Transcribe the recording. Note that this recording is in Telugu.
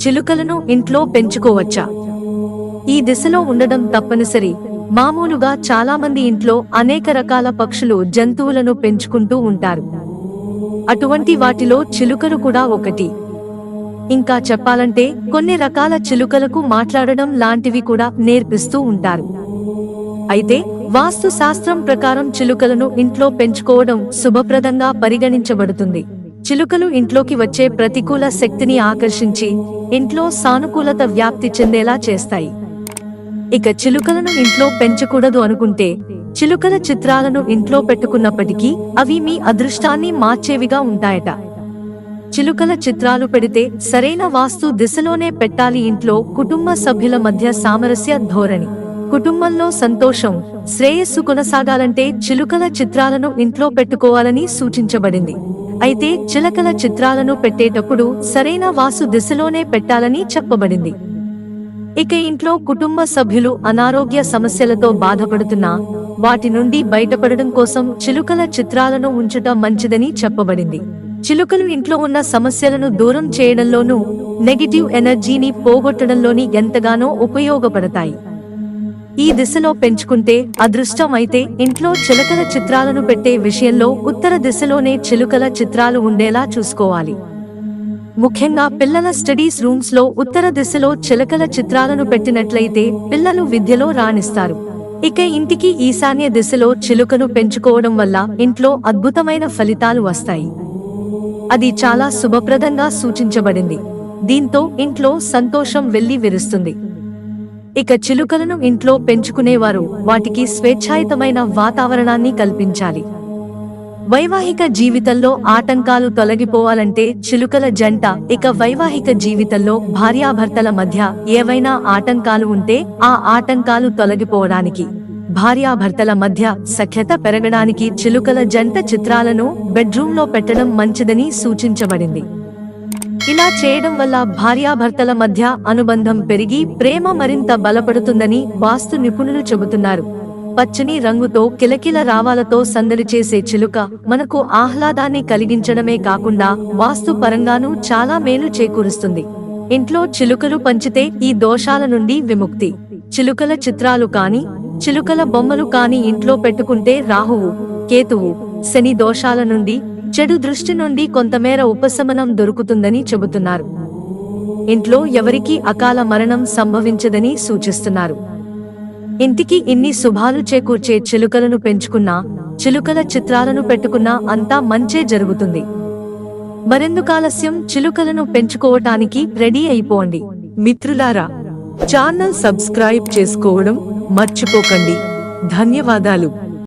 చిలుకలను ఇంట్లో పెంచుకోవచ్చా? ఈ దిశలో ఉండడం తప్పనిసరి. మామూలుగా చాలామంది ఇంట్లో అనేక రకాల పక్షులు, జంతువులను పెంచుకుంటూ ఉంటారు. అటువంటి వాటిలో చిలుకలు కూడా ఒకటి. ఇంకా చెప్పాలంటే కొన్ని రకాల చిలుకలకు మాట్లాడడం లాంటివి కూడా నేర్పిస్తూ ఉంటారు. అయితే వాస్తు శాస్త్రం ప్రకారం చిలుకలను ఇంట్లో పెంచుకోవడం శుభప్రదంగా పరిగణించబడుతుంది. చిలుకలు ఇంట్లోకి వచ్చే ప్రతికూల శక్తిని ఆకర్షించి ఇంట్లో సానుకూలత వ్యాప్తి చెందేలా చేస్తాయి. ఇక చిలుకలను ఇంట్లో పెంచకూడదు అనుకుంటే చిలుకల చిత్రాలను ఇంట్లో పెట్టుకున్నప్పటికీ అవి మీ అదృష్టాన్ని మార్చేవిగా ఉంటాయట. చిలుకల చిత్రాలు పెడితే సరైన వాస్తు దిశలోనే పెట్టాలి. ఇంట్లో కుటుంబ సభ్యుల మధ్య సామరస్య ధోరణి, కుటుంబంలో సంతోషం, శ్రేయస్సు కొనసాగాలంటే చిలుకల చిత్రాలను ఇంట్లో పెట్టుకోవాలని సూచించబడింది. అయితే చిలుకల చిత్రాలను పెట్టేటప్పుడు సరైన వాస్తు దిశలోనే పెట్టాలని చెప్పబడింది. ఇక ఇంట్లో కుటుంబ సభ్యులు అనారోగ్య సమస్యలతో బాధపడుతున్నా వాటి నుండి బయటపడడం కోసం చిలుకల చిత్రాలను ఉంచటం మంచిదని చెప్పబడింది. చిలుకలు ఇంట్లో ఉన్న సమస్యలను దూరం చేయడంలోనూ నెగిటివ్ ఎనర్జీని పోగొట్టడంలోని ఎంతగానో ఉపయోగపడతాయి. ఈ దిశలో పెంచుకుంటే అదృష్టం. అయితే ఇంట్లో చిలుకల చిత్రాలను పెట్టే విషయంలో ఉత్తర దిశలోనే చిలుకల చిత్రాలు ఉండేలా చూసుకోవాలి. ముఖ్యంగా పిల్లల స్టడీస్ రూమ్స్ లో ఉత్తర దిశలో చిలుకల చిత్రాలను పెట్టినట్లయితే పిల్లలు విద్యలో రాణిస్తారు. ఇక ఇంటికి ఈశాన్య దిశలో చిలుకను పెంచుకోవడం వల్ల ఇంట్లో అద్భుతమైన ఫలితాలు వస్తాయి. అది చాలా శుభప్రదంగా సూచించబడింది. దీంతో ఇంట్లో సంతోషం వెల్లి విరుస్తుంది. ఇక చిలుకలను ఇంట్లో పెంచుకునేవారు వాటికి స్వేచ్ఛాయుతమైన వాతావరణాన్ని కల్పించాలి. వైవాహిక జీవితంలో ఆటంకాలు తొలగిపోవాలంటే చిలుకల జంట, ఇక వైవాహిక జీవితంలో భార్యాభర్తల మధ్య ఏవైనా ఆటంకాలు ఉంటే ఆ ఆటంకాలు తొలగిపోవడానికి, భార్యాభర్తల మధ్య సఖ్యత పెరగడానికి చిలుకల జంట చిత్రాలను బెడ్రూమ్లో పెట్టడం మంచిదని సూచించబడింది. ఇలా చేయడం వల్ల భార్యాభర్తల మధ్య అనుబంధం పెరిగి ప్రేమ మరింత బలపడుతుందని వాస్తు నిపుణులు చెబుతున్నారు. పచ్చని రంగుతో కిలకిల రావాలతో సందడి చేసే చిలుక మనకు ఆహ్లాదాన్ని కలిగించడమే కాకుండా వాస్తు పరంగానూ చాలా మేలు చేకూరుస్తుంది. ఇంట్లో చిలుకలు పంచితే ఈ దోషాల నుండి విముక్తి. చిలుకల చిత్రాలు కాని, చిలుకల బొమ్మలు కాని ఇంట్లో పెట్టుకుంటే రాహువు, కేతువు, శని దోషాల నుండి, చెడు దృష్టి నుండి కొంతమేర ఉపశమనం దొరుకుతుందని చెబుతున్నారు. ఇంట్లో ఎవరికీ అకాల మరణం సంభవించదని సూచిస్తున్నారు. ఇంటికి ఇన్ని శుభాలు చేకూర్చే చిలుకలను పెంచుకున్నా, చిలుకల చిత్రాలను పెట్టుకున్నా అంతా మంచే జరుగుతుంది. మరెందుకాలస్యం, చిలుకలను పెంచుకోవటానికి రెడీ అయిపోండి. మిత్రులారా, ఛానల్ సబ్స్క్రైబ్ చేసుకోవడం మర్చిపోకండి. ధన్యవాదాలు.